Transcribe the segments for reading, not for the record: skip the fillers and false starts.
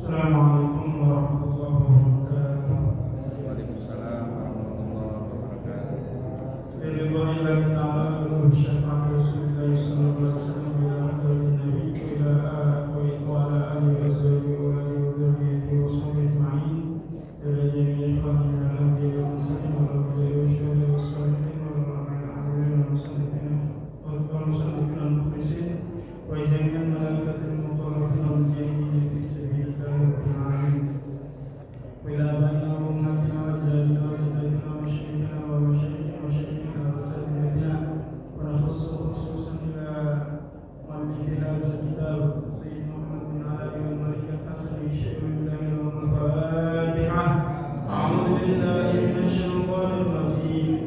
Assalamualaikum warahmatullahi wabarakatuh. Waalaikumsalam warahmatullahi wabarakatuh. Biridhanillahi ta'ala wa syafaati Rasulillah sallallahu alaihi wasallam ila hadratin nabi ila wa ala alihi wa sahbihi wa dzurriyyatihi wa sahbihi ajma'in ila jami'i ikhwani min al-anbiya'i wal mursalin wal awliya'i wash shuhada'i was salihin wal mu'minin wal muslimin al-mukhlisin wa jami'al malaikatil muqarrabin wal mujahidin fi sabilillahi rabbil alamin. وإلى آبائنا وأمهاتنا وأجدادنا وجداتنا ومشايخنا ومشايخنا وأساتذتنا ونخص خصوصا إلى مؤلف هذا الكتاب السيد محمد بن علاء والملك الحسن الشيخ الله الفاتحة. أعوذ بالله من الشيطان الرجيم.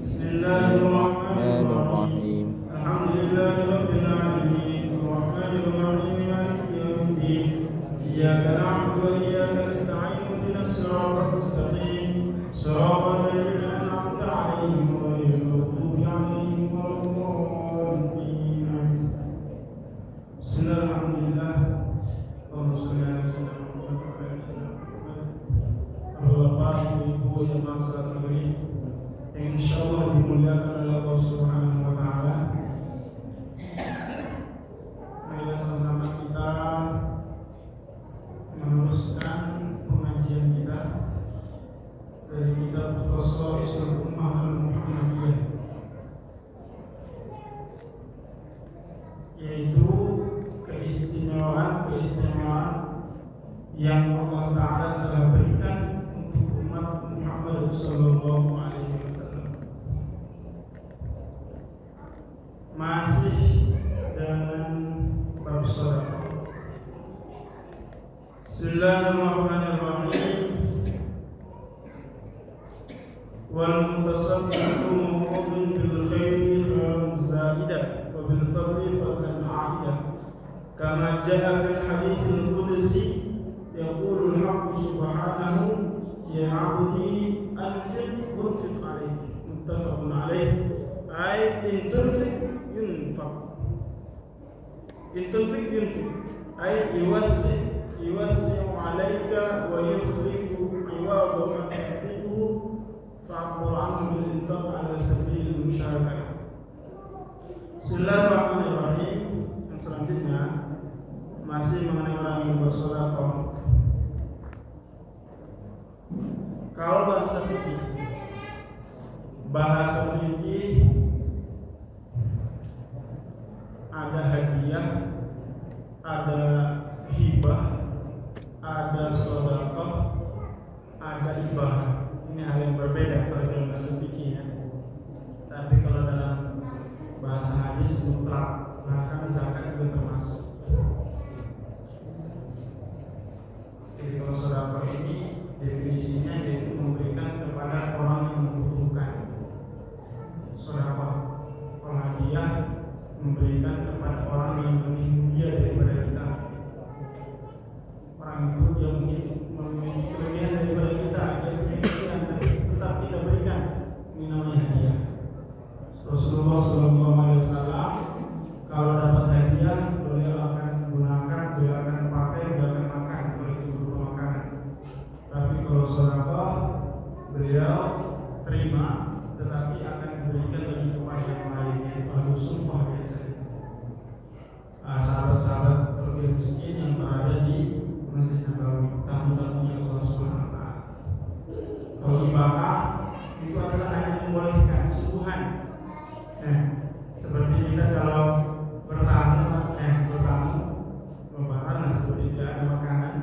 بسم الله الرحمن الرحيم. الحمد لله رب العالمين الرحمن الرحيم مالك يوم الدين إياك نعبد وإياك نستعين الصراط المستقيم صراط الذين أنعمت عليهم غير المغضوب عليهم ولا الضالين. بسم الله الحمد لله اللهم صل على سيدنا محمد وعلى آل سيدنا محمد. Bapak, Ibu, jemaah salat maghrib yang insyaallah dimuliakan oleh Allah Subhanahu wa taala. Mari sama-sama kita meneruskan pengajian kita dari kitab Khashaisul Ummah Al-Muhammadiyah, yaitu keistimewaan yang Allah Ta'ala telah berikan untuk umat Muhammad Sallallahu Alaihi Wasallam. Masih dengan bab sedekah. Bismillahirrahmanirrahim. Wal mutasaddiqu mawqudun bil khairi khairan zaidah wa bil fadli fadlan a'idah kama jaa fil haditsil qudsi yaqulu al-haqq subhanahu ya 'abdi anfiq unfiq alayk muttafaqun alayh ay in tunfiq yunfaq ay yuwassi'u 'alayka wa yukhlifu 'iwada ma tunfiquhu fa'bur 'anhu bil infaq 'ala sabilil musyarakah. Bismillahirrahmanirrahim. Yang selanjutnya masih mengenai orang yang bersedekah. Kalau bahasa fikih ada hadiah, ada hibah, ada sedekah, ada ibah. Ini hal yang berbeda kalau dalam bahasa fikih ya. Tapi kalau dalam bahasa hadis mutlak, bahkan zakat juga termasuk. Jadi kalau sedekah ini definisinya yaitu memberikan kepada orang yang membutuhkan. Sedekah hadiah memberikan kepada orang yang lebih mulia daripada kita. Orang itu dia mungkin memiliki kelebihan daripada kita, dia punya kelebihan, tapi tetap kita berikan. Ini namanya hadiah. Rasulullah SAW kalau dapat hadiah, beliau akan gunakan, beliau akan pakai, beliau akan makan, kalau itu berupa makanan. Tapi kalau sedekah, beliau terima, tetapi akan diberikan lagi kepada yang lain, yaitu al-sufah biasanya. Sahabat-sahabat fakir miskin yang berada di Masjid Nabawi, tamu-tamunya Allah Subhanahu wa taala. Kalau ibadah itu adalah hanya membolehkan suguhan. Seperti kita kalau bertamu lebaran seperti tidak ada makanan,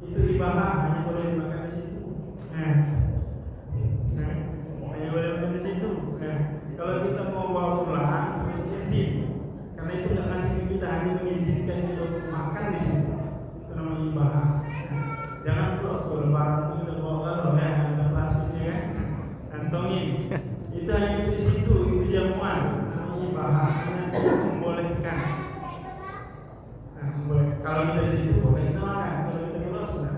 itu ibadah hanya boleh dimakan di situ. Hanya boleh makan di situ. Kalau kita mau bawa pulang harus izin, karena itu nggak ngasih ke kita, hanya mengizinkan kita untuk makan di situ. Itu namanya ibadah. Jangan kalau lebaran itu kita bawa galon ada plastiknya kan, kantongin. Itu hanya di situ, itu jamuan. Namanya ibadah, membolehkan. Kalau kita di situ boleh kita makan, kalau kita keluar sudah.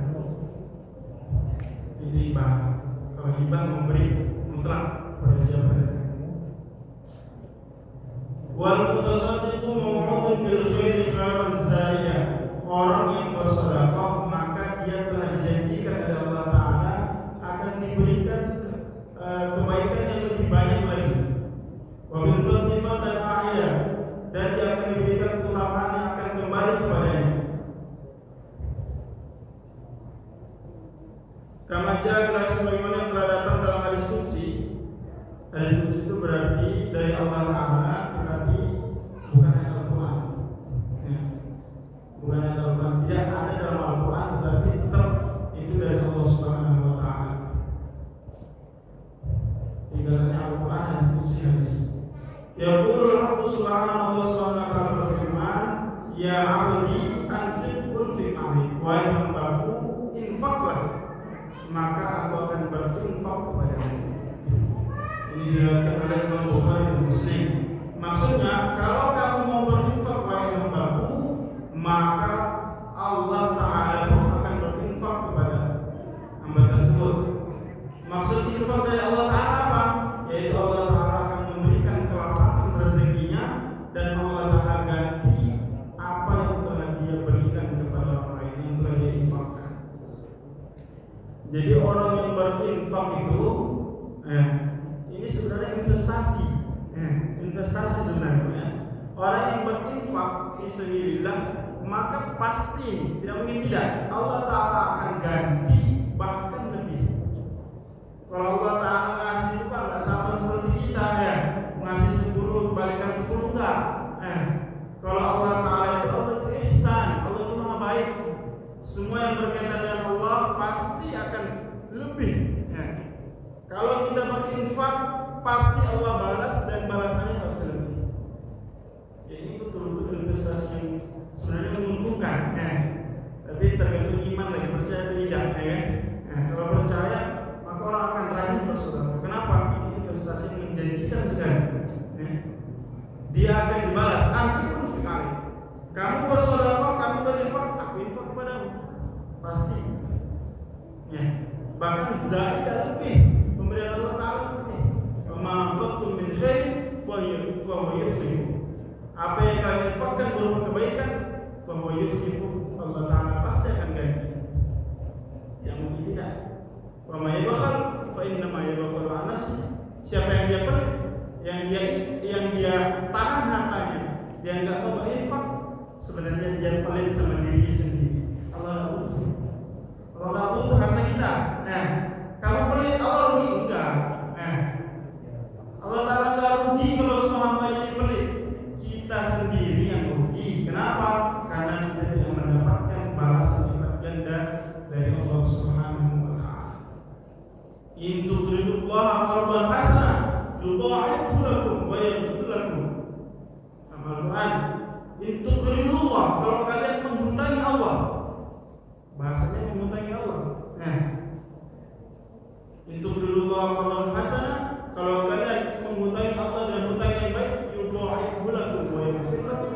Itu ibadah. Kalau hibah memberi mutlak pada siapa saja. Wal mutasaddiqu maw'udun bil khairi khairan zaidah. Orang yang bersedekah Hadis qudsi itu berarti dari Allah Ta'ala, tetapi bukan ayat Al-Quran. Ya. Bukan ayat Al-Quran, tidak ada dalam Al-Quran, tetapi tetap itu dari Allah Subhanahu Wa Ta'ala. Tinggalnya Al-Quran hadis qudsi hadis. Yaqulul Haqqu Subhanahu Allah Subhanahu Wa Ta'ala berfirman, ya abdi anfiq unfiq alaik, wahai hambaku infaklah maka aku akan berinfak kepadamu. Ini diriwayatkan oleh Imam Bukhari dan Muslim. Maksudnya, kalau kamu mau berinfak wahai hambaku, maka Allah Ta'ala pun akan berinfak kepada hamba tersebut. Maksud infak dari Allah Ta'ala apa? Yaitu Allah Ta'ala akan memberikan kelapangan rezekinya, dan Allah Ta'ala ganti apa yang telah Dia berikan kepada orang lain, yang telah Dia infakkan. Jadi orang yang berinfak itu ini sebenarnya investasi. Investasi sebenarnya. Orang yang berinfak fi sabilillah, maka pasti tidak mungkin tidak Allah Ta'ala akan ganti bahkan lebih. Kalau Allah Ta'ala ngasih itu nggak sama seperti kita ya, ngasih 10 balikan 10 enggak. Kalau Allah Ta'ala itu Allah itu ihsan, Allah itu maha baik. Semua yang berkaitan dengan Allah pasti akan lebih. Kalau kita berinfak, pasti Allah balas dan balasannya pasti lebih. Ya, ini betul-betul investasi yang sebenarnya menguntungkan. Tapi tergantung iman lagi, percaya atau tidak. Kalau percaya, maka orang akan rajin bersedekah. Kenapa? Ini investasi yang menjanjikan sekali. Dia akan dibalas. Anfikun fikari. Kamu bersedekah, kamu berinfak, aku infak kepadamu. Pasti. Bahkan zaidah lebih. Pemberian Allah Ta'ala lebih. Ma'anfaqtum min khair fahuwa yukhlifu. Apa yang kalian infakkan berupa kebaikan, fahuwa yukhlifu. Allah Ta'ala pasti akan ganti. Yang mungkin tidak. Wa may yabakhal fa inna ma yabakhalu an nafsi. Siapa yang dia pelit, yang dia tahan hartanya, dia enggak mau berinfak, sebenarnya dia pelit sama dirinya sendiri. Allah enggak butuh. Allah enggak butuh harta kita. Kamu pelit, Allah rugi enggak? Allah Ta'ala enggak rugi kalau semua hambanya ini pelit. Kita sendiri yang rugi. Kenapa? Karena kita tidak mendapatkan balasan lipat ganda dari Allah Subhanahu Wa Ta'ala. In tuqridullaha qardan hasanah yudha'ifhu lakum wa yaghfir lakum. Sama Al-Quran. In tuqridullah, kalau kalian menghutangi Allah, bahasanya menghutangi Allah. In tuqridullah qardan hasanah, kalau kalian menghutangi Allah dengan hutang yang baik, yudha'ifhu lakum wa yaghfir lakum.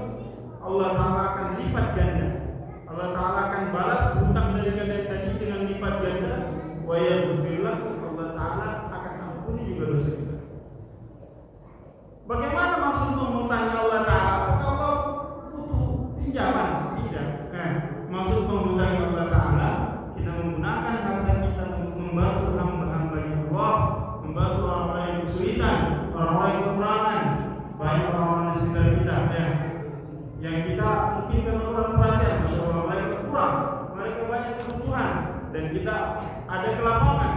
Allah Ta'ala akan lipat ganda. Allah Ta'ala akan balas hutang dari kalian tadi dengan lipat ganda. Wa yaghfir lakum, Allah Ta'ala akan ampuni juga dosa kita. Bagaimana maksud menghutangi Allah Ta'ala? Kalau butuh pinjaman? Tidak. Maksud menghutangi Allah Ta'ala, kita menggunakan harta kita untuk membantu hamba-hambanya Allah, membantu orang-orang yang kesulitan, orang-orang yang kekurangan, banyak orang-orang di sekitar kita yang kita mungkin karena orang perhatian, Masya Allah, mereka kurang, mereka banyak kebutuhan, dan kita ada kelapangan.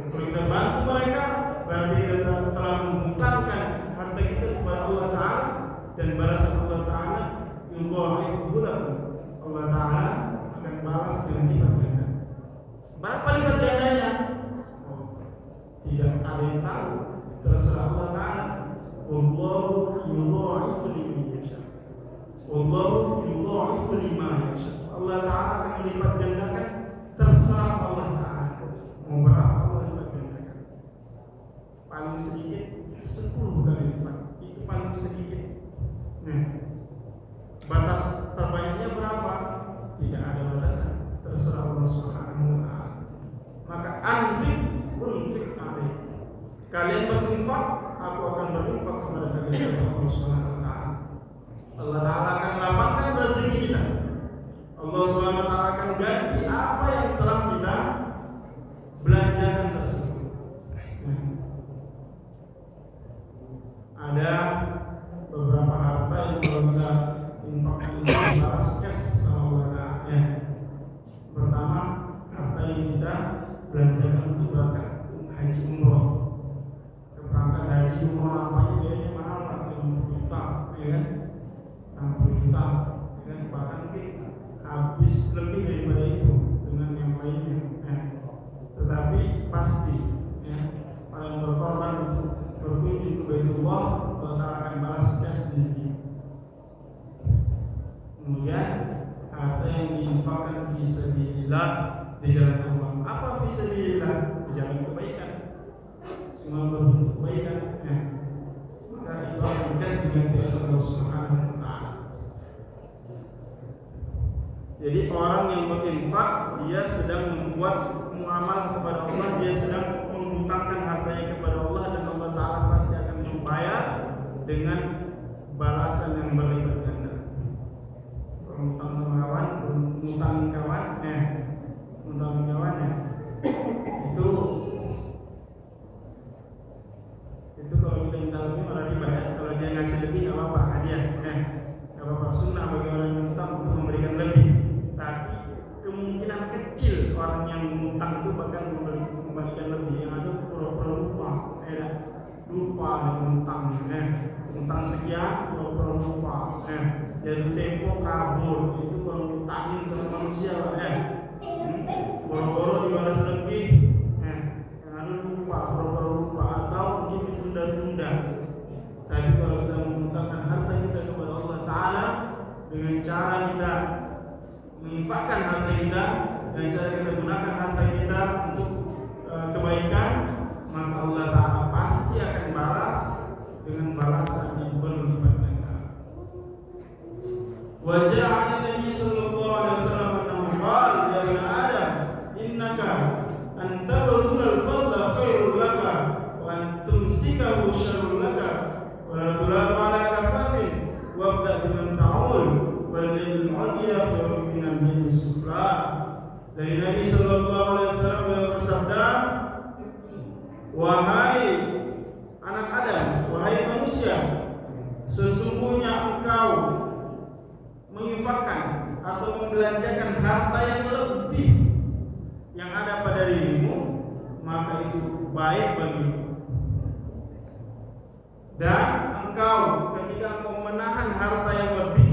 Kalau kita bantu mereka, berarti kita telah menghutangkan harta kita kepada Allah Ta'ala, dan balasan Allah Ta'ala yudha'ifhu lakum. Allah Ta'ala akan balas dengan lipat ganda. Berapa lipat gandanya? Tidak ada yang tahu, terserah Allah Ta'ala. Wallahu yudha'ifu liman yasha. Wallahu yudha'ifu liman yasha. Allah Ta'ala akan melipat gandakan, terserah Allah Ta'ala. Mau berapa Allah lipat gandakan. Paling sedikit 10 kali lipat. Itu paling sedikit. Batas terbanyaknya berapa? Tidak ada batasan, terserah Allah Subhanahu Wa Ta'ala. Maka anfik unfik alaik. Kalian berinfak, aku akan berinfak kepada kalian. Allah Subhanahu Wa Ta'ala. Allah Ta'ala akan lapangkan rezeki kita. Allah Subhanahu Wa Ta'ala akan ganti apa yang telah kita belanjakan tersebut. Ada beberapa harta yang kalau kita infakkan itu dibalas cash sama Allah Ta'ala. Pertama, harta yang kita belanjakan untuk berangkat haji umroh. Berangkat haji umroh nampaknya biayanya mahal Pak, 50 juta, ya kan? 60 juta, ya kan? Bahkan mungkin habis lebih daripada itu dengan yang lainnya. Tetapi pasti, ya, orang yang berkorban untuk berkunjung ke Baitullah, Allah Ta'ala akan balas sendiri. Kemudian harta yang diinfakkan fi sabilillah di jalan Allah. Apa fi sabilillah? Di jalan kebaikan. Semua berbentuk kebaikan. Maka itu akan dikasih dengan Allah Subhanahu wa Ta'ala. Jadi orang yang berinfak, dia sedang membuat muamalah kepada Allah, dia sedang menghutangkan hartanya kepada Allah, dan Allah Ta'ala pasti akan membayar dengan balasan yang berlipat ganda. Kalau ngutang sama kawan, ngutangin kawan, ngutangin kawannya, itu kalau kita minta lebih malah dibayar. Kalau dia ngasih lebih nggak apa-apa, hadiah, nggak apa-apa. Sunnah bagi orang yang ngutang untuk memberikan lebih. Tapi kemungkinan kecil orang yang ngutang itu bakal memberikan lebih. Yang ada pura-pura lupa, lupa dengan ngutang, ngutang sekian, pura-pura lupa, jatuh tempo kabur. Itu kalau ngutangin sama manusia, boro-boro dibalas lebih, yang ada lupa, pura-pura lupa, atau mungkin ditunda-tunda. Tapi kalau kita mengutangkan harta kita kepada Allah Ta'ala dengan cara kita menginfakkan harta kita, dengan cara kita gunakan harta kita untuk kebaikan, maka Allah Ta'ala pasti akan balas dengan balasan yang berlipat ganda. Wajah Nabi sallallahu alaihi wasallam qala ya ibn Adam innaka an tabdhul al-fadla khairul laka wa an tumsikahu syarrul laka wa la tulamu ala kafafin wabda biman ta'ul wal yadul 'ulya khairun min al-yadis sufla. Dari Nabi sallallahu alaihi wasallam beliau bersabda, wahai anak Adam, wahai manusia, sesungguhnya engkau menginfakkan atau membelanjakan harta yang lebih yang ada pada dirimu, maka itu baik bagimu. Dan engkau ketika engkau menahan harta yang lebih,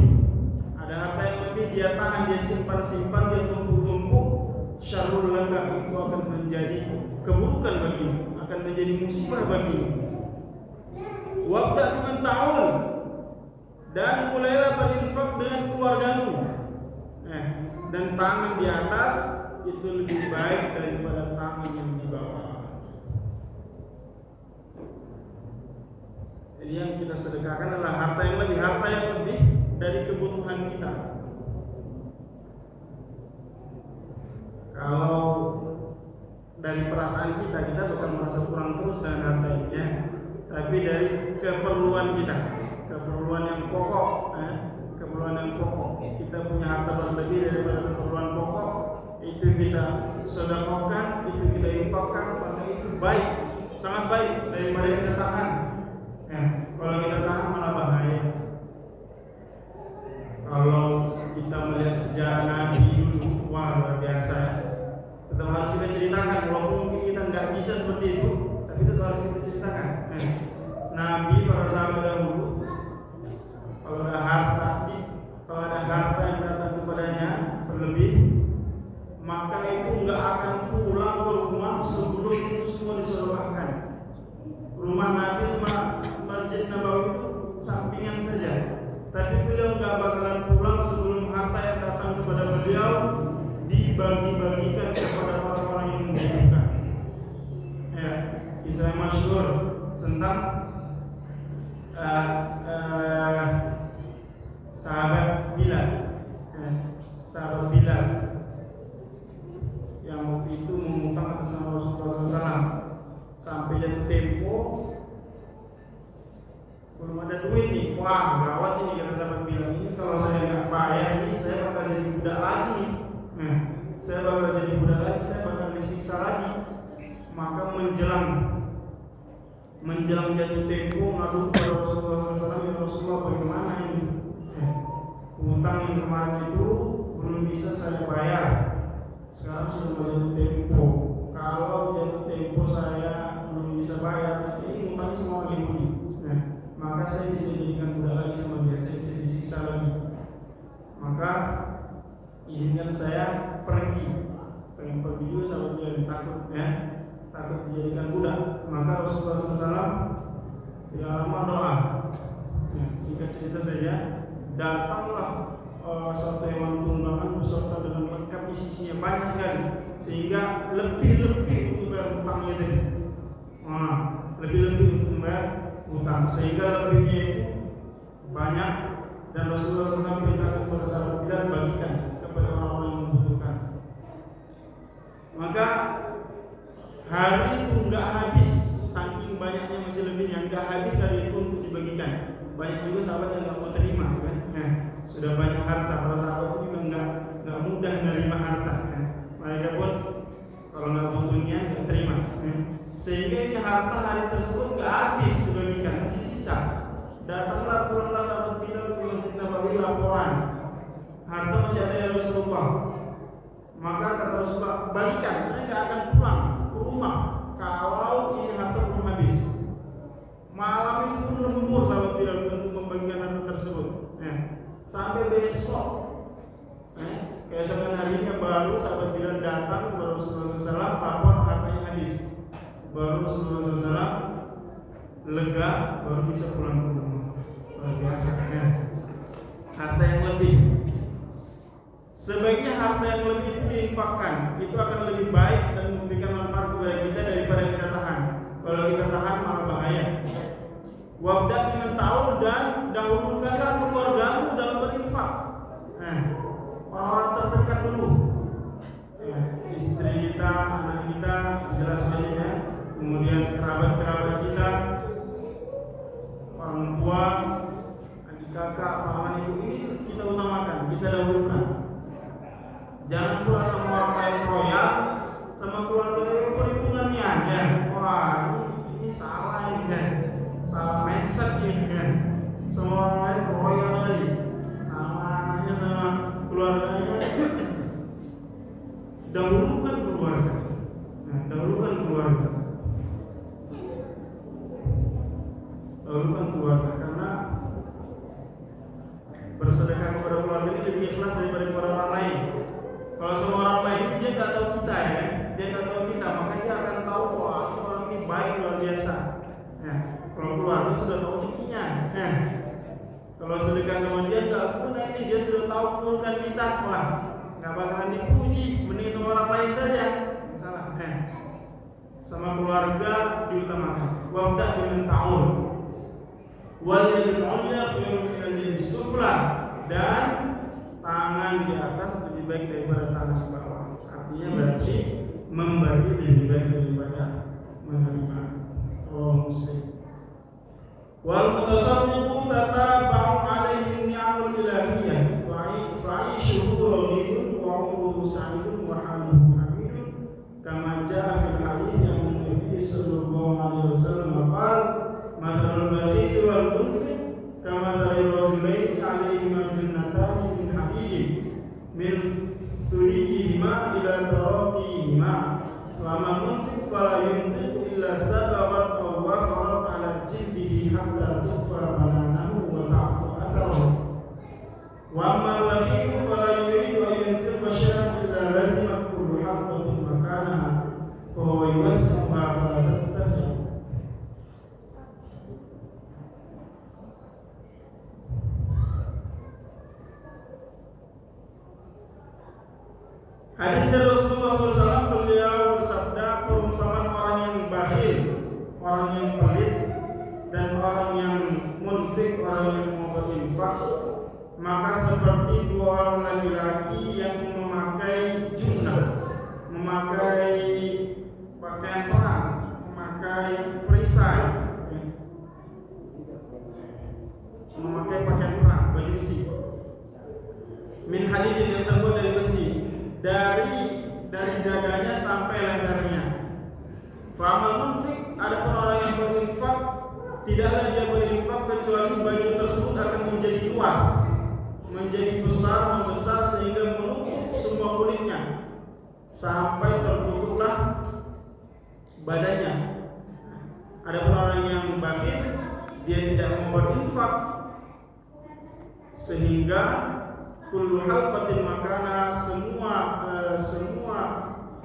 ada harta yang lebih dia tahan, dia simpan-simpan, dia tumpuk-tumpuk, syarrul laka, itu akan menjadi keburukan bagimu, akan menjadi musibah bagimu. Wabda biman ta'ul, dan mulailah berinfak dengan keluargamu. Dan tangan di atas itu lebih baik daripada tangan yang di bawah. Jadi yang kita sedekahkan adalah harta yang lebih dari kebutuhan kita. Kalau dari perasaan kita bakal merasa kurang terus dengan harta ini, tapi dari keperluan kita, keperluan yang pokok, keperluan yang pokok, kita punya harta berlebih daripada keperluan pokok, itu kita sedekahkan, itu kita infakkan, maka itu baik, sangat baik daripada kita tahan. Kalau kita tahan malah bahaya. Kalau kita melihat sejarah Nabi dulu, wah luar biasa. Tetap harus kita ceritakan, walaupun mungkin kita nggak bisa seperti itu, tapi tetap harus kita ceritakan. Nabi, para sahabat dahulu, kalau ada harta yang datang kepadanya berlebih, maka itu nggak akan pulang ke rumah sebelum itu semua disedekahkan. Rumah Nabi sama Masjid Nabawi itu sampingan saja, tapi beliau nggak bakalan pulang sebelum harta yang datang kepada beliau dibagi-bagikan kepada orang-orang yang membutuhkan. Kisah masyhur tentang sahabat Bilal yang waktu itu mengutang atas nama Rasulullah SAW sampai jatuh tempo belum ada duit nih. Wah gawat ini, kata sahabat Bilal, ini kalau saya nggak bayar ini saya bakal jadi budak lagi nih. Saya bakal jadi budak lagi, saya bakal disiksa lagi. Maka menjelang jatuh tempo ngadu kepada Rasulullah SAW, ya Rasulullah bagaimana ini? Utang yang kemarin itu belum bisa saya bayar, sekarang sudah jatuh tempo, kalau jatuh tempo saya belum bisa bayar, ini utangnya semua orang Yahudi. Nah, maka saya bisa jadikan budak lagi sama dia, saya bisa disiksa lagi. Maka izinkan saya pergi. Pengen pergi juga sahabat dia, takut ya, takut dijadikan budak. Maka Rasulullah SAW tidak lama doa. Ya, singkat cerita saja, datanglah suatu hewan tunggangan beserta dengan lengkap isinya banyak sekali, sehingga lebih-lebih untuk bayar hutangnya tadi. Lebih-lebih untuk membayar hutang, sehingga lebihnya itu banyak, dan Rasulullah SAW perintahkan kepada sahabat Bilal bagikan kepada orang-orang yang membutuhkan. Maka hari itu nggak habis, saking banyaknya masih lebihnya, nggak habis hari itu untuk dibagikan. Banyak juga sahabat yang nggak mau terima, kan? Nah, sudah banyak harta, para sahabat itu juga nggak mudah menerima harta. Nah, mereka pun kalau nggak butuhnya nggak terima. Nah, sehingga ini harta hari tersebut nggak habis dibagikan, masih sisa. Datanglah pulanglah sahabat Bilal ke Masjid Nabawi laporan, harta masih ada ya Rasulullah. Maka kata Rasulullah, bagikan, saya nggak akan pulang ke rumah kalau ini harta belum habis. Malam itu pun lembur sahabat Bilal untuk membagikan harta tersebut. Sampai besok, keesokan harinya baru sahabat Bilal datang kepada Rasulullah SAW, lapor hartanya habis. Baru Rasulullah SAW lega, baru bisa pulang ke rumah. Luar biasa, harta yang lebih. Sebaiknya harta yang lebih itu diinfakkan, itu akan lebih baik dan memberikan manfaat kepada kita daripada kita tahan. Kalau kita tahan malah bahaya. Wabda dengan taul, dan dahulukanlah keluargamu dalam berinfak. Orang-orang terdekat dulu, istri kita, anak kita, jelas saja. Kemudian kerabat-kerabat kita, orang tua, adik kakak, paman ibu, ini kita utamakan, kita dahulukan. Jangan pula sama orang lain royal, sama keluarga dari perhitungannya. Wah, ini salah ini kan. Salah mindset ini kan. Sama orang lain royal lagi, anaknya sama keluarganya. Dahulukan keluarga. Dahulukan keluarga. Dahulukan keluarga, karena bersedekah kepada keluarga ini lebih ikhlas daripada kepada orang lain. Kalau sama orang lain dia nggak tahu kita, ya kan? Dia nggak tahu kita, maka dia akan tahu bahwa orang ini baik luar biasa. Kalau keluarga sudah tahu cekinya. Kalau sedekah sama dia nggak guna, ini dia sudah tahu keburukan kita, wah nggak bakalan dipuji, mending sama orang lain saja. Salah. Sama keluarga diutamakan. Wabda dengan taul. Wal yadul ulya khairun min al sufla, dan tangan di atas lebih baik daripada tangan di bawah. Artinya berarti memberi lebih baik daripada menerima. Oh, Muslim. Wal mutasaddiqu tataba'u alaihi ni'amul ilahiyah fa'ishuhu raghidun wa umruhu sa'idun wa haluhu hamidun, kama ja'a fil hadits yang Nabi sallallahu alaihi wasallam qala mathalul bakhil wal munfiq kama tari rajulaini alaihima junnatan min hadidin min thuliyihima ila taraqihima, fama munfiq fala yunfiq illa sabaqat aw wafarat ala jildihi hatta tuffa bananahu wa ta'fu atharahu, wa amma al-bakhil fala yuridu an yunfiqa shay'an illa lazimat kullu habatin makanaha fa huwa yuwassi'uha fala tattasi'. Hadis dari Rasulullah SAW, beliau bersabda, perumpamaan orang yang bakhil, orang yang pelit, dan orang yang munfik, orang yang mau berinfak, maka seperti dua orang laki-laki yang memakai junnah, memakai pakaian perang, memakai perisai, memakai pakaian perang, baju besi, min hadidin, yang terbuat dari besi, dari dadanya sampai lehernya. Fa'amal munfik, adapun orang yang berinfak, tidaklah dia berinfak kecuali baju tersebut akan menjadi luas, menjadi besar, membesar sehingga menutup semua kulitnya, sampai tertutuplah badannya. Adapun orang yang bakhil, dia tidak mau berinfak, sehingga kullu halqatin makana, semua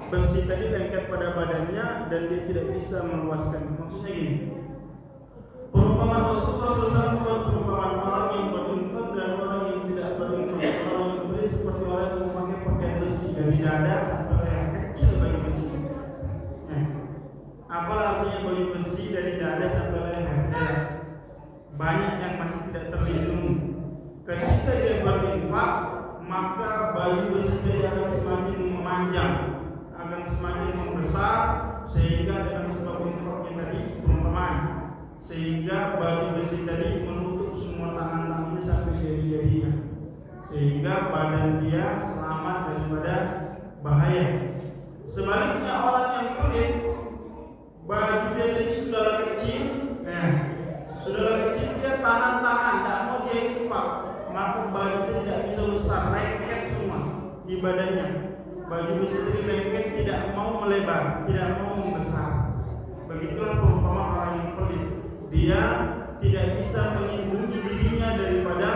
besi tadi lengket pada badannya dan dia tidak bisa meluaskan. Maksudnya gini, perumpamaan Rasulullah SAW membuat perumpamaan orang yang berinfak dan orang yang tidak berinfak. Orang yang berinfak seperti orang yang memakai pakaian besi dari dada sampai leher, kecil baju besi. Apa artinya baju besi dari dada sampai leher? Banyak yang masih tidak terlindungi. Ketika dia berinfak, maka baju besi tadi akan semakin memanjang, akan semakin membesar, sehingga dengan sebab infaknya tadi perumpamaan, sehingga baju besi tadi menutup semua tangan-tangannya sampai jari-jarinya, sehingga badan dia selamat daripada bahaya. Sebaliknya orang yang pelit, baju dia tadi sudahlah kecil, dia tahan-tahan, tidak mau dia infak, maka baju dia tidak bisa besar, lengket semua di badannya. Baju besi tadi lengket, tidak mau melebar, tidak mau membesar. Begitulah perumpamaan orang yang pelit. Dia tidak bisa melindungi dirinya daripada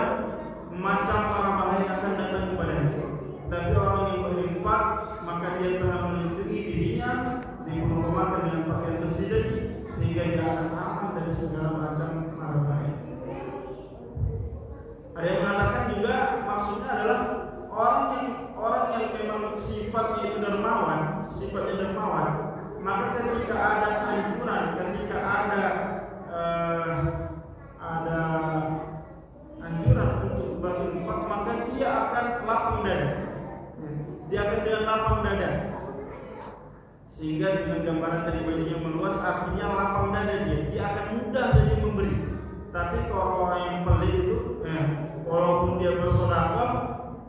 macam mara bahaya yang akan datang kepadanya. Tapi orang yang berinfak, maka dia telah melindungi dirinya, diperumpamakan dengan pakaian besi tadi, sehingga dia akan aman dari segala macam mara bahaya. Ada yang mengatakan juga maksudnya adalah orang yang memang sifatnya itu dermawan, maka ketika ada anjuran, ketika ada anjuran untuk berinfak, maka dia akan lapang dada. Dia akan dengan lapang dada. Sehingga dengan gambaran tadi bajunya meluas, artinya lapang dada dia akan mudah saja memberi. Tapi kalau orang yang pelit itu, walaupun dia bersedekah,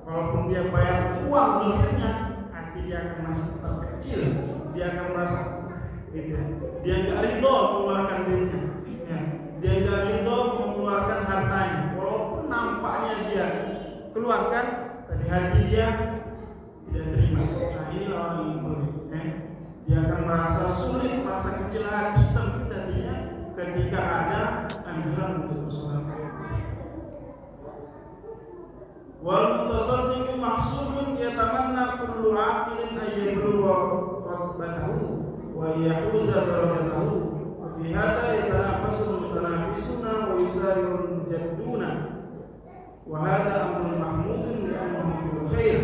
walaupun dia bayar uang zahirnya, hati dia akan masih tetap kecil. Dia akan merasa gitu. Dia enggak ridho mengeluarkan duitnya. Dia enggak ridho mengeluarkan hartanya. Walaupun nampaknya dia keluarkan, tapi hati dia tidak terima. Nah, inilah orang yang pelit. Dia akan merasa sulit, merasa kecil hati, sempit hatinya ketika ada anjuran untuk bersedekah. Wal mutasaddiqu mahsubun yatamanna kullu 'aqilin ay yablugha ratbatahu wa yahuza darajatahu. Wa fi hadha yatanafasu mutanafisuna wa yusari'ul mujadduna. Wa hadha amrun mahmudun li'annahu fil khair.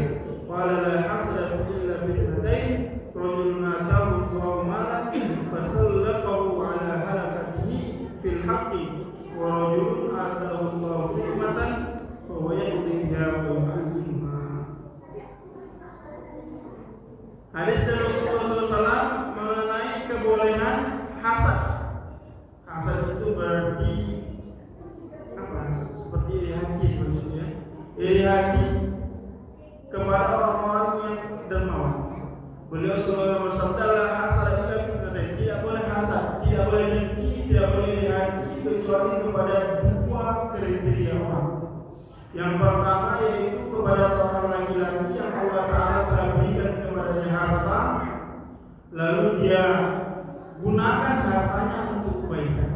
Qala la hasada illa fi ithnatayn, rajulun atahu Allahu malan fasallaqahu 'ala halakatihi fil haqqi, wa rajulun atahu Allahu hikmatan fa yaqdiha wa yu'allimuha. Hadis dari Rasulullah SAW mengenai kebolehan hasad. Hasad itu berarti apa? Hasad seperti iri hati sebenarnya. Iri hati kepada orang-orang yang dermawan. Beliau selalu bersabda, la hasad illa fi ithnatayn. Tidak boleh hasad, tidak boleh dengki, tidak boleh iri hati kecuali kepada dua kriteria orang. Yang pertama yaitu kepada seorang laki-laki yang Allah Ta'ala telah berikan kepadanya harta, lalu dia gunakan hartanya untuk kebaikan.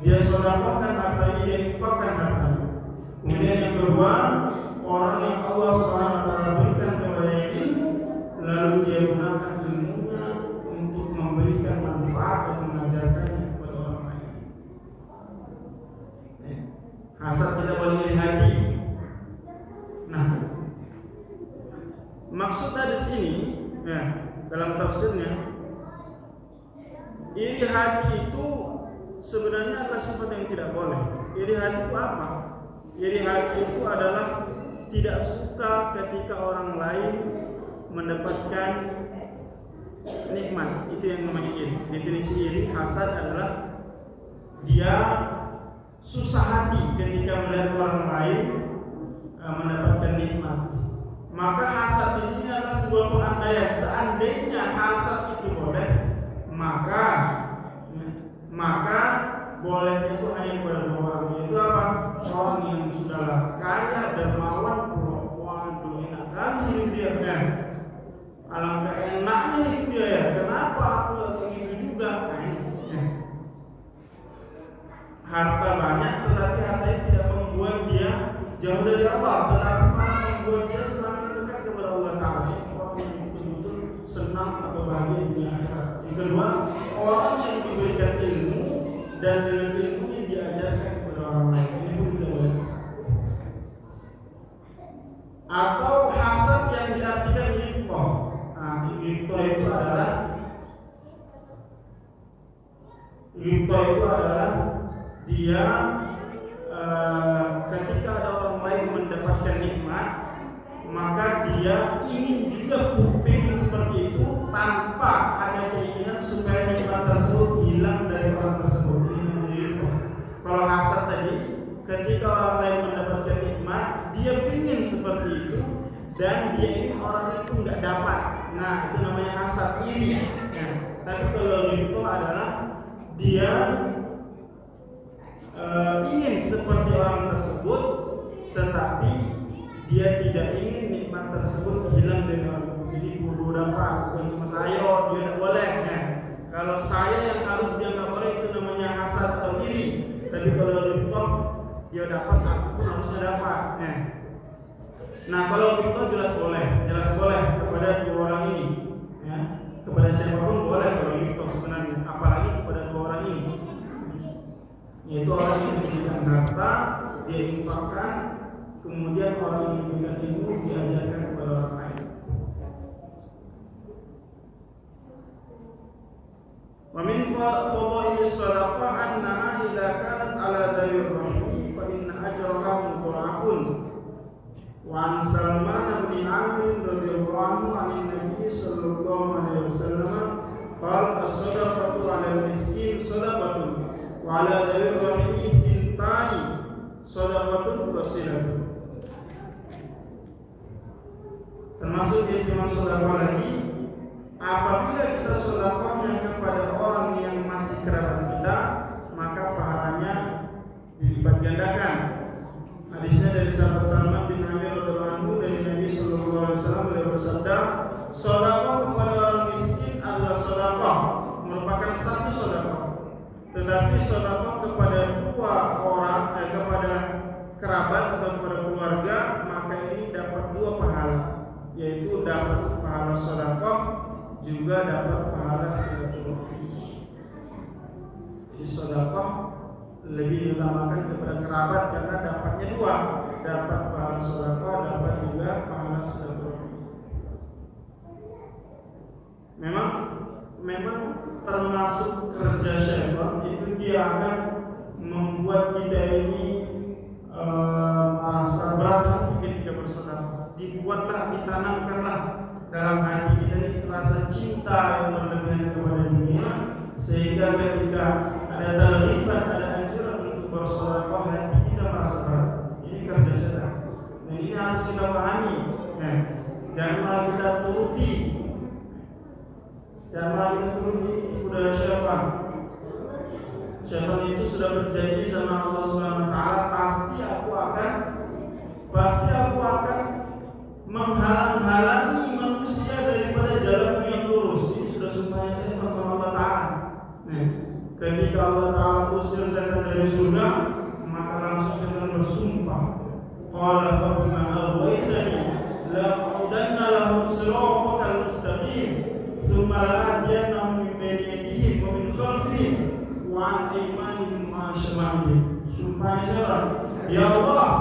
Dia sedekahkan hartanya, dia infakkan hartanya. Kemudian yang kedua, orang yang Allah SWT berikan kepadanya ilmu, lalu dia gunakan ilmunya untuk memberikan manfaat dan mengajarkannya kepada orang lain. Hasad tidak boleh iri hati. Nah, maksudnya di sini, dalam tafsirnya, iri hati itu sebenarnya adalah sifat yang tidak boleh. Iri hati itu apa? Iri hati itu adalah tidak suka ketika orang lain mendapatkan nikmat. Itu yang namanya iri. Definisi iri, hasad adalah dia susah hati ketika melihat orang lain mendapatkan nikmat. Maka hasad di sini adalah sebuah pengandaian. Seandainya hasad itu boleh, maka bolehnya itu hanya kepada dua orang, yaitu apa? Orang yang sudahlah kaya, dermawan, waduh enak kali hidup dia, alangkah enaknya hidup dia ya. Kenapa aku kayak gitu harta banyak, tetapi harta itu tidak membuat dia jauh dari Allah, tetapi malah membuat dia semakin dekat kepada Allah Ta'ala. Ini orang yang betul-betul senang atau bahagia di akhirat. Yang kedua, orang yang diberikan ilmu dan dengan ilmunya diajarkan kepada orang lain. Ini pun tidak boleh hasad. Atau hasad yang diartikan ghibthah. Nah, ghibthah itu adalah dia ketika ada orang lain mendapatkan nikmat, maka dia ingin juga ingin seperti itu tanpa ada keinginan supaya nikmat tersebut hilang dari orang tersebut. Ini namanya ghibthah. Kalau hasad tadi, ketika orang lain mendapatkan nikmat, dia ingin seperti itu dan dia ingin orang itu nggak dapat. Nah, itu namanya hasad, iri. Nah, tapi kalau ghibthah adalah dia ingin seperti orang tersebut, tetapi dia tidak ingin nikmat tersebut hilang dari orang itu. Jadi guru dapat, bukan cuma saya, dia tidak boleh. Nah, kalau saya yang harus dia nggak boleh, itu namanya hasad atau iri. Tapi kalau ghibthah, dia dapat, aku pun harusnya dapat. Nah, kalau ghibthah jelas boleh kepada dua orang ini. Ya, kepada siapapun boleh kalau ghibthah sebenarnya, apalagi kepada dua orang ini. Yaitu orang yang diberikan harta, dia infakkan, kemudian orang yang diberikan ilmu diajarkan kepada orang lain. Wa min fadailis shadaqah annaha idza kanat ala dhayr rahmi fa inna ajraha mudha'afun. Wa an Salman bin Amir radhiyallahu anhu 'an Nabi sallallahu alaihi wasallam qala as-sadaqatu 'ala al-miskin sadaqatun wa 'ala dhayr rahmi thintani sadaqatun wasilatun. Termasuk istimewa sedekah lagi, apabila kita sedekahnya kepada orang yang masih kerabat kita, maka pahalanya dilipat gandakan. Hadisnya dari sahabat Salman bin Amir radhiyallahu anhu dari Nabi sallallahu alaihi wasallam, beliau bersabda, sedekah kepada orang miskin adalah sedekah, merupakan satu sedekah. Tetapi sedekah kepada dua orang, kepada kerabat atau kepada keluarga, maka ini dapat dua pahala, yaitu dapat pahala sedekah juga dapat pahala silaturahmi. Jadi sedekah lebih diutamakan kepada kerabat karena dapatnya dua, dapat pahala sedekah, dapat juga pahala silaturahmi. Memang termasuk kerja syaitan itu, dia akan membuat kita ini merasa berat hati ketika bersedekah. Ditanamkanlah dalam hati kita ini rasa cinta yang berlebihan kepada dunia, sehingga ketika ada targhiban, ada anjuran untuk bersedekah, hati kita merasa berat. Ini kerja syaitan. Dan ini harus kita pahami. Jangan malah kita turuti. Ini budaya syaitan. Syaitan itu sudah berjanji sama Allah Subhanahu wa taala, pasti aku akan menghalang-halangi manusia daripada jalan yang lurus. Ini sudah sumpahnya syaitan sama Allah Ta'ala. Ketika Allah Ta'ala usir syaitan dari surga, maka langsung syaitan bersumpah, qala fa bima aghwaytani la aqudanna lahum siratal mustaqim thumma la'atiyannahum min bayni aydihim wa min khalfihim wa an aymanihim wa an shama'ilihim. Sumpahnya syaitan, ya Allah,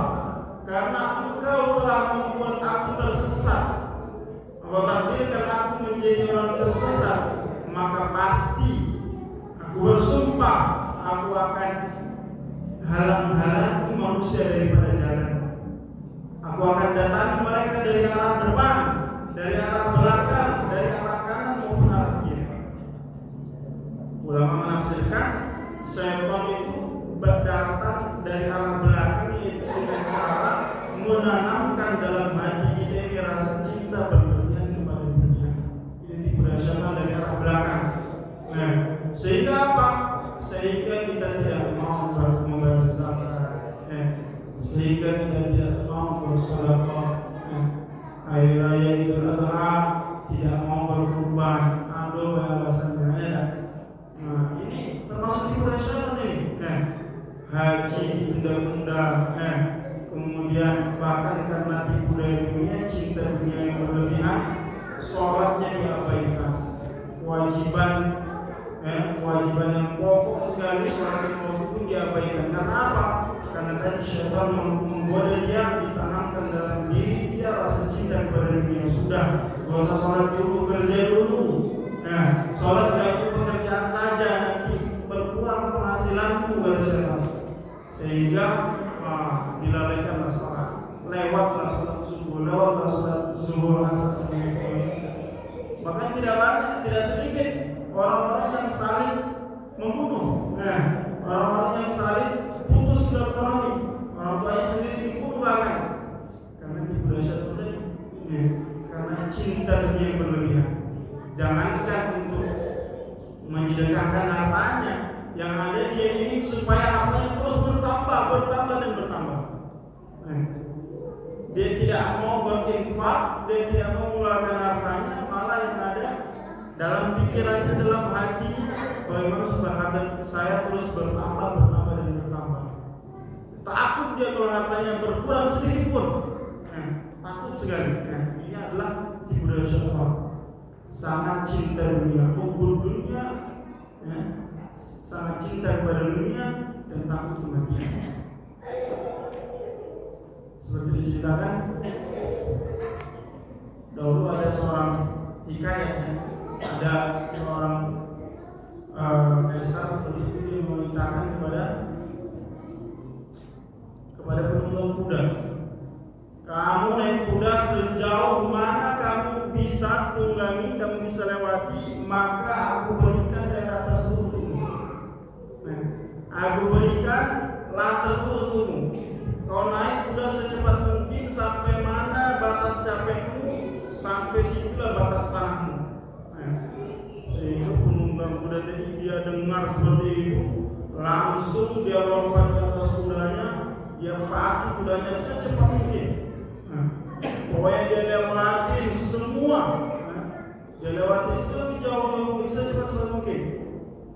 karena Engkau telah membuat aku tersesat, Engkau takdirkan aku menjadi orang tersesat, maka pasti aku bersumpah aku akan halang-halangi manusia daripada jalan. Aku akan datangi mereka dari arah depan, dari arah belakang, dari arah kanan maupun arah kiri. Ulama menafsirkan syaitan itu datang dari arah belakang, yaitu dengan cara menanamkan dalam hati kita ini rasa cinta berlebihan kepada dunia. Ini tipu daya syaitan dari arah belakang. Sehingga apa? Sehingga kita tidak mau membayar zakat, sehingga kita tidak mau bersedekah. Hari raya Idul Adha sudah kemudian bahkan karena tipu daya dunia, cinta dunia yang berlebihan, sholatnya diabaikan. Kewajiban yang pokok sekali sholat lima waktu pun diabaikan. Karena apa? Karena tadi syaitan membuat dia ditanamkan dalam diri dia rasa cinta kepada dunia. Sudah, gak usah sholat dulu, kerja dulu. Sholat gak pekerjaan saja, nanti berkurang penghasilanmu, kata syaitan. Sehingga dilalaikanlah sholat, lewatlah sholat subuh, lewatlah sholat zuhur, asar, dan sebagainya. Bahkan tidak banyak, tidak sedikit orang-orang yang saling membunuh, orang-orang yang saling putus silaturahmi, orang tuanya sendiri dibunuh bahkan karena tipu daya syaitan tadi, karena cinta dunia yang berlebihan. Jangankan untuk menyedekahkan hartanya, yang ada dia ingin supaya hartanya terus bertambah dan bertambah. Dia tidak mau berinfak, dia tidak mau mengeluarkan hartanya, malah yang ada dalam pikirannya, dalam hatinya, bagaimana supaya harta saya terus bertambah dan bertambah. Takut dia kalau hartanya berkurang sedikit pun, takut sekali. Ini adalah tipu daya syaitan. Sangat cinta dunia, hubul dunia, sangat cinta kepada dunia dan takut kematian. Seperti diceritakan, dahulu ada seorang hikayat, ada seorang kaisar seperti itu, dia memerintahkan kepada penunggang kuda, kamu naik kuda sejauh mana kamu bisa tunggangi, kamu bisa lewati, maka aku berikan daerah tersebut untukmu. Aku berikan lahan tersebut untukmu. Kau naik kuda secepat mungkin, sampai mana batas capekmu, sampai situlah batas tanahmu. Sehingga penunggang kuda tadi dia dengar seperti itu, langsung dia lompat ke atas kudanya, dia pacu kudanya secepat mungkin. Pokoknya dia lewatin semua, dia lewati sejauh mungkin, secepat mungkin.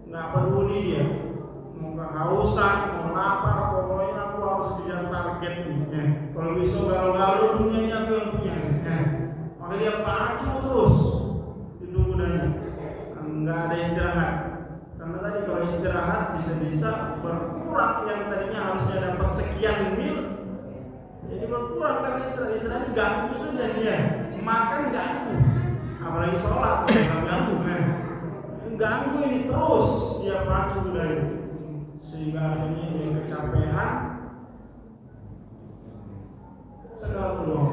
Nggak peduli dia mau kehausan, mau lapar, pokoknya aku harus kejar target ini. Kalau bisa galau-galau dunianya aku yang punya. Maka dia pacu terus itu kudanya, nggak ada istirahat. Karena tadi kalau istirahat bisa-bisa berkurang yang tadinya harusnya dapat sekian mil, jadi berkurang karena istirahat ganggu saja dia. Makan ganggu, apalagi sholat harus ganggu ini terus dia pacu kudanya, sehingga akhirnya dia kecapean segala keluar.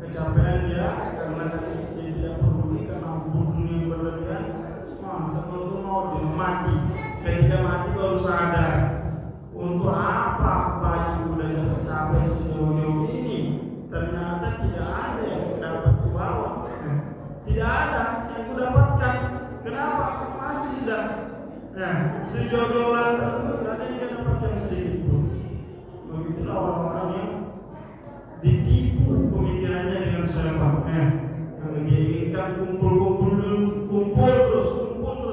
Kecapean dia karena tadi dia tidak peduli karena dunia berlebihan. Sebelum mau dia mati, ketika mati baru sadar, untuk apa pacu udah capek-capek sejauh-jauh ini, ternyata tidak ada yang dapat kubawa, tidak ada yang kudapatkan. Kenapa? Mati sudah. Sejauh-jauh lalu tersebut tidak ada yang dia dapatkan sedikit pun. Begitulah orang-orang yang ditipu pemikirannya dengan syaitan. Yang dia inginkan kumpul terus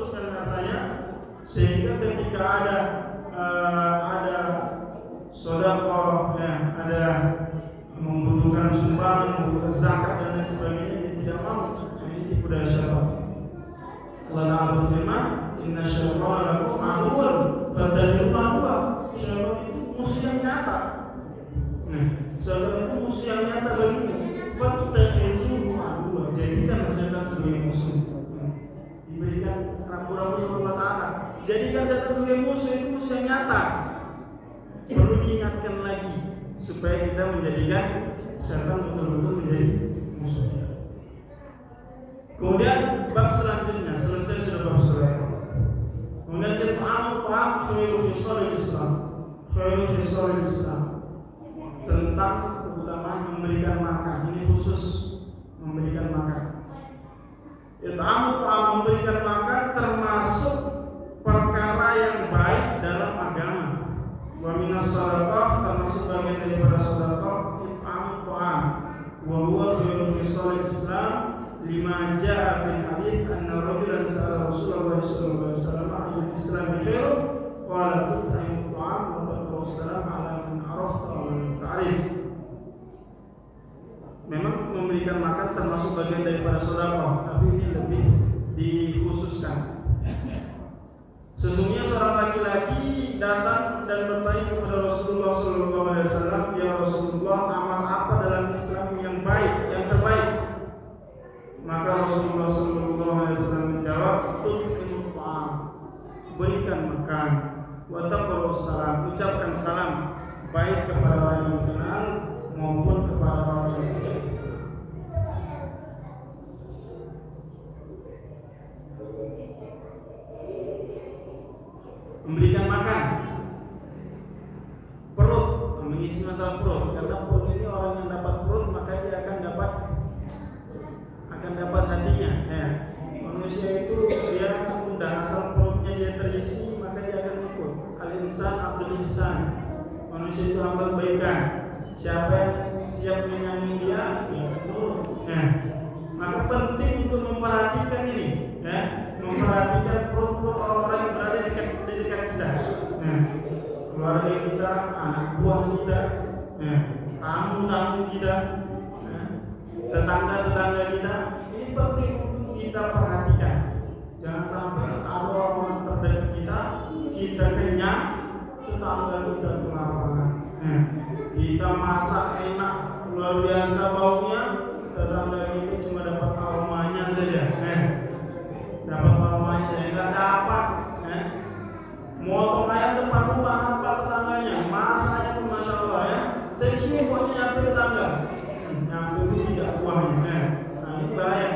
kan hartanya, sehingga ketika ada sedekah, ada membutuhkan sumbangan, membutuhkan zakat dan lain sebagainya, dia tidak mau. Ini tipu daya syaitan. Allah Ta'ala berfirman, inna syaitana lakum aduwwun fattakhidhuhu aduwwa. Syaitan itu musuh yang nyata. Syaitan itu musuh yang nyata bagimu. Fattakhidhuhu aduwwa. Jadikan syaitan sebagai musuh. Diberikan rambu-rambu oleh Allah Ta'ala. Jadikan syaitan sebagai musuh, itu musuh yang nyata. Perlu diingatkan lagi supaya kita menjadikan syaitan betul-betul menjadi musuhnya. Kemudian bab selanjutnya, selesai sudah bab selanjutnya. Kemudian dia ta'am khairu khisalil Islam. Khairu khisalil Islam, tentang keutamaan memberikan makan. Ini khusus memberikan makan. Ta'am memberikan makan termasuk perkara yang baik dalam agama. Wa minas shadaqah, termasuk bagian daripada sedekah, ta'am wa huwa khairu khisalil Islam. Lima jaa fil hadits anna rajulan sa'ala Rasulullah sallallahu alaihi wasallam ayyul Islam khairu qala tut'imu at'am wa taqra'u salam 'ala man 'arafta wa man ta'rif. Memang memberikan makan termasuk bagian daripada sedekah, tapi ini lebih dikhususkan. Sesungguhnya seorang laki-laki datang dan bertanya kepada Rasulullah SAW, ya Rasulullah, amal apa dalam Islam yang baik, yang terbaik? Maka Rasulullah SAW menjawab, tut'imu at'am, berikan makan, wa taqra'u salam, ucapkan salam, baik kepada orang yang kenal maupun kepada orang yang tidak. Memberikan makan perut, mengisi masalah perut, karena perut ini orang yang dapat perut maka dia akan dapat hatinya. Ya. Manusia itu dia mudah, asal perutnya dia terisi maka dia akan cukup. Al-insan abdul insan, manusia itu hamba kebaikan. Siapa yang siap menyayangi dia, dia akan nurut. Ya. Maka penting untuk memperhatikan ini, ya, memperhatikan perut-perut orang-orang yang berada di dekat kita. Nah, keluarga kita, anak buah kita, tamu-tamu kita, tetangga-tetangga kita. Ini penting untuk kita perhatikan. Jangan sampai ada orang terdekat kita kenyang, tetangga kita kelaparan. Kita masak enak, luar biasa baunya, tetangga kita cuma dapat aromanya saja. Dapat aromanya saja, nggak dapat. Motong ayam depan rumah nampak tetangganya, masaknya pun masya Allah ya. Teksnya pokoknya nyampe tetangga, nyampe itu tidak kuahnya. Nah ini bahaya.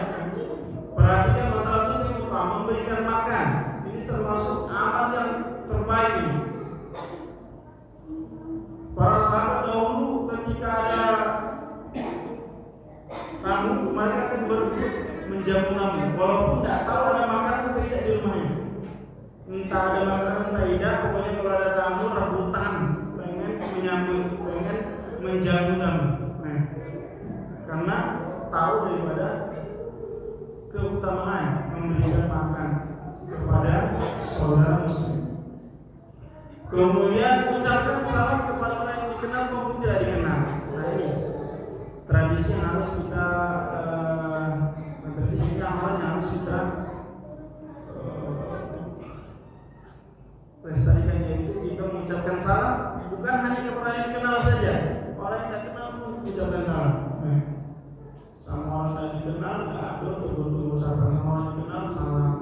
Perhatikan masalah itu yang utama, memberikan makan. Ini termasuk amal yang terbaik ini. Para sahabat dahulu ketika ada tamu, mereka akan berebut menjamu tamu, walaupun tidak tahu ada makanan atau tidak di rumahnya. Entah ada makanan entah tidak, pokoknya kalau ada tamu rebutan, pengen menyambut, pengen menjamu tamu. Nah, karena tahu daripada keutamaan memberikan makan kepada saudara muslim. Kemudian ucapkan salam kepada orang yang dikenal maupun tidak dikenal. Nah ini tradisi yang harus kita tradisi ini amalan yang harus kita lestarikan, yaitu kita mengucapkan salam bukan hanya kepada yang dikenal saja, orang yang tidak kenal pun ucapkan salam. Sama orang yang dikenal tidak ada tunggu salam, sama orang yang dikenal salam.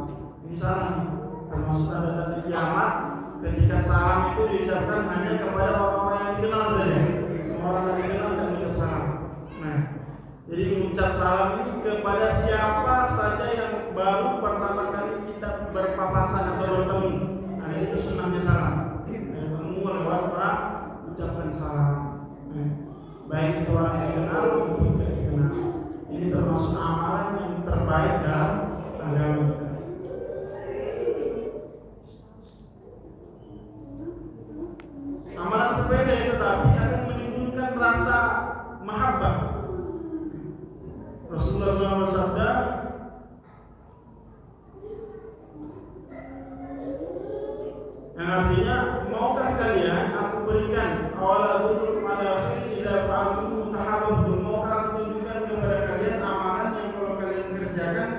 Ini salah nih, termasuk tanda-tanda kiamat ketika salam itu diucapkan hanya kepada orang-orang yang dikenal saja. Semua orang yang dikenal tidak mengucap salam. Nah, jadi mengucap salam ini kepada siapa saja yang baru pertama kali kita berpapasan atau bertemu. Nah, itu sunnahnya salam. Bertemu lewat orang, ucapkan salam. Baik itu orang yang dikenal maupun tidak dikenal. Ini termasuk amalan yang terbaik dalam agama kita. Amalan sepele tetapi akan menimbulkan rasa mahabbah. Rasulullah SAW bersabda, yang artinya, maukah kalian aku berikan awal adullukum ala khairin idza fa'altum tahabbtum, maukah aku tunjukkan kepada kalian amalan yang kalau kalian kerjakan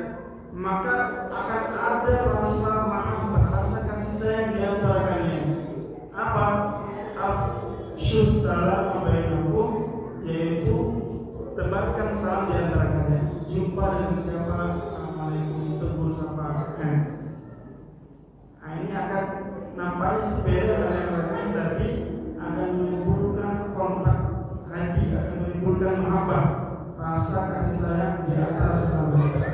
maka akan ada rasa mahabbah, rasa kasih sayang di antara kalian. Apa? Afshus salam bainakum, yaitu tebarkan salam di antara kalian. Jumpa dengan siapa, assalamualaikum, tegur sapa. Nah, ini akan nampaknya sepele hal yang remeh, tapi akan menimbulkan kontak hati, akan menimbulkan mahabbah, rasa kasih sayang di antara sesama kita.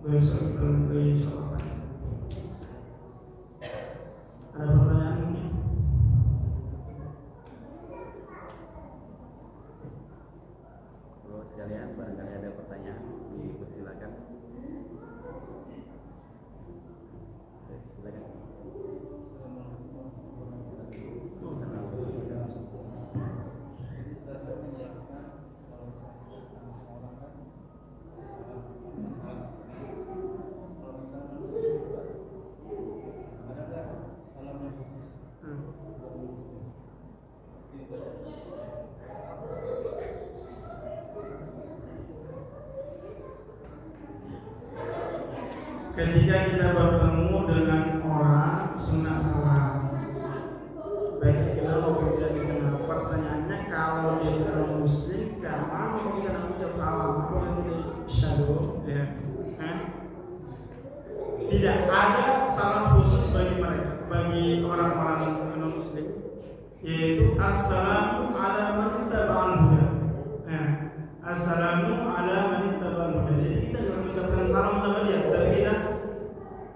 Besok kita mulai insyaallah. Ada pertanyaan mungkin? Kalau sekalian barangkali ada pertanyaan, dipersilakan. Silakan. ketika kita bertemu dengan orang sunnah salam. Baik kita mau tidak dikenal. Pertanyaannya kalau dia orang muslim, kenapa mau kita nak ucap salam? Apa nanti dia syahdu? Ya. Tidak ada salam khusus bagi mereka, bagi orang-orang non muslim, yaitu assalamu ala man taba'al huda. Assalamu ala man taba'al huda. Jadi kita jangan mengucapkan salam sama dia, tapi kita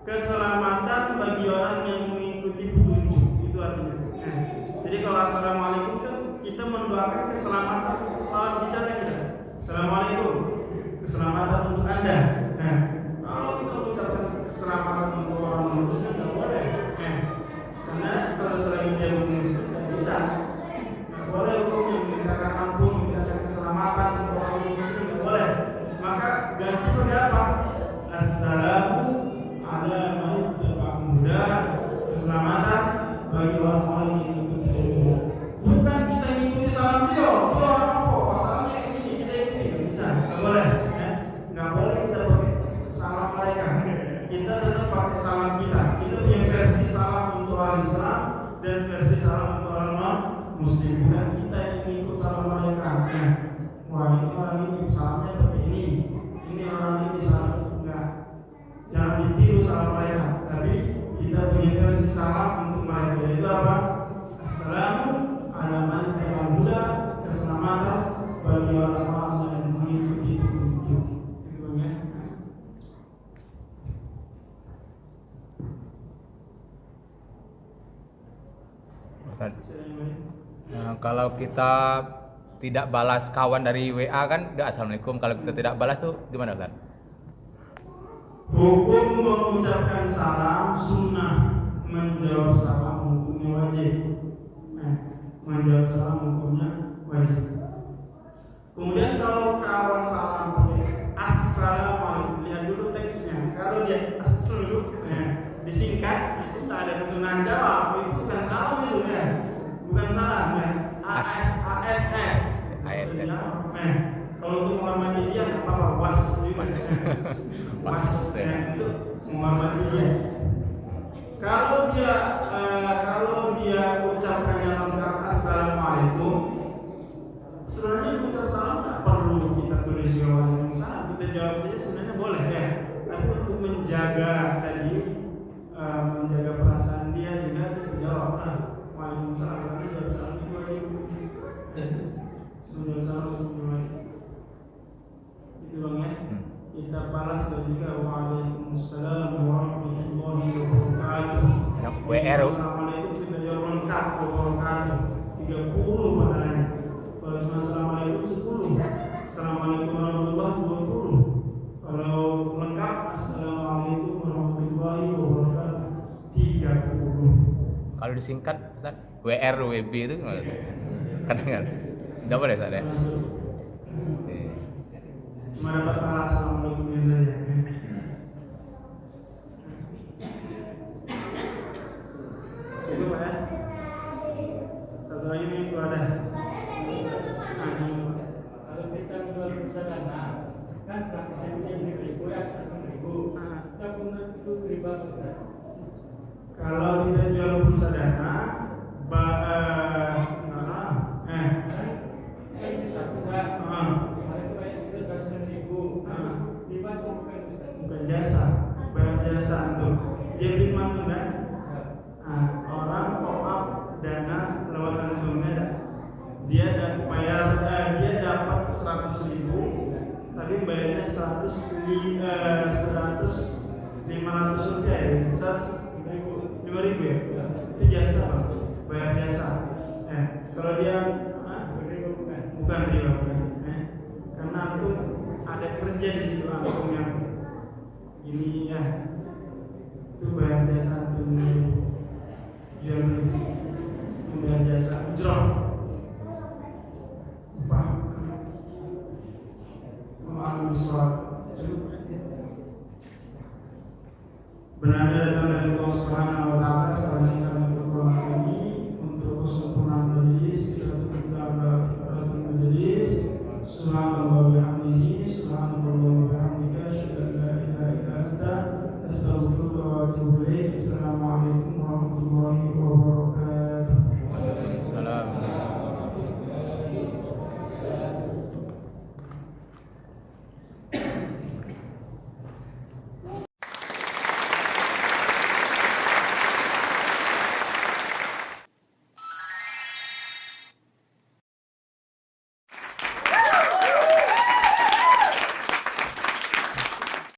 keselamatan bagi orang yang mengikuti petunjuk. Itu artinya. Jadi kalau assalamualaikum kan kita mendoakan keselamatan untuk lawan bicara kita. Assalamualaikum, keselamatan untuk Anda. Kalau kita mengucapkan keselamatan untuk orang muslim nggak boleh. Karena kalau selagi dia muslim nggak bisa. Nggak boleh hukumnya memintakan ampun, memintakan keselamatan untuk orang muslim nggak boleh. Maka ganti pakai apa? Assalamu ala man taba'al huda, keselamatan bagi orang-orang yang ikuti petunjuk. Bukan kita ikuti salam dia orang apa? Salamnya kayak gini, kita ikuti nggak bisa, nggak boleh. Nggak boleh kita pakai salam mereka. Kita tetap pakai salam kita. Kita punya versi salam untuk orang Islam dan versi salam untuk orang non Muslim. Bukan kita yang ikut salam mereka. Wah ini orang ini salamnya pakai ini orang ini salam enggak. Jangan ditiru salam mereka. Tapi kita punya versi salam untuk mereka, yaitu apa? Assalamu ala man taba'al huda, keselamatan bagi orang-orang yang mengikuti petunjuk. Itu ya. Kalau kita tidak balas kawan dari WA kan udah assalamualaikum. Kalau kita tidak balas tuh gimana Ustaz? Hukum mengucapkan salam sunnah, menjawab salam hukumnya wajib. Menjawab salam hukumnya wajib. Kemudian kalau kawan salam pakai assalamualaikum, lihat dulu teksnya. Kalau dia assalamualaikum, disingkat, itu tak ada kesunahan jawab. Itu bukan salam itu ya, bukan salam ya. ASS. Kalau untuk menghormati dia nggak apa-apa, was juga. Was itu menghormati dia. Kalau dia ucapkannya lengkap assalamualaikum, sebenarnya ucap salam nggak perlu kita tulis jawaban salam, kita jawab saja sebenarnya boleh ya. Tapi untuk menjaga perasaan dia juga kita jawab waalaikumsalam, karena jawab salam itu wajib. Menjawab salam itu wajib. Itu bang ya. Kita balas dan juga waalaikumsalam warahmatullahi wabarakatuh. WR. Assalamualaikum kita jawab lengkap wabarakatuh 30 pahalanya. Kalau cuma assalamualaikum 10. Assalamualaikum warahmatullahi wabarakatuh 20. Kalau lengkap assalamualaikum warahmatullahi wabarakatuh 30. Kalau disingkat Ustaz, WR WB itu gimana? Kadang-kadang enggak boleh Ustaz ya. Cuma dapat pahala assalamualaikumnya saja. Cukup ya. Satu lagi nih itu ada. Kalau kita jual sadana kan 100.000 jadi 1.000 ya 100.000. Kita punya itu riba kan. Kalau kita jual pulsa dana, bukan jasa, bayar jasa untuk dia beli mantung kan? Orang top up dana lewat antumnya, dia dapat 100.000, tapi bayarnya 500 rupiah ya, 5.000 ya, itu jasa bang, bayar jasa. Kalau dia bukan riba, karena antum ada kerja di situ antum yang ini ya, itu bayar jasa antum jual beli, bayar jasa ujroh, upah, mengalami sholat. Benar datang dari Allah Subhanahu wa Ta'ala.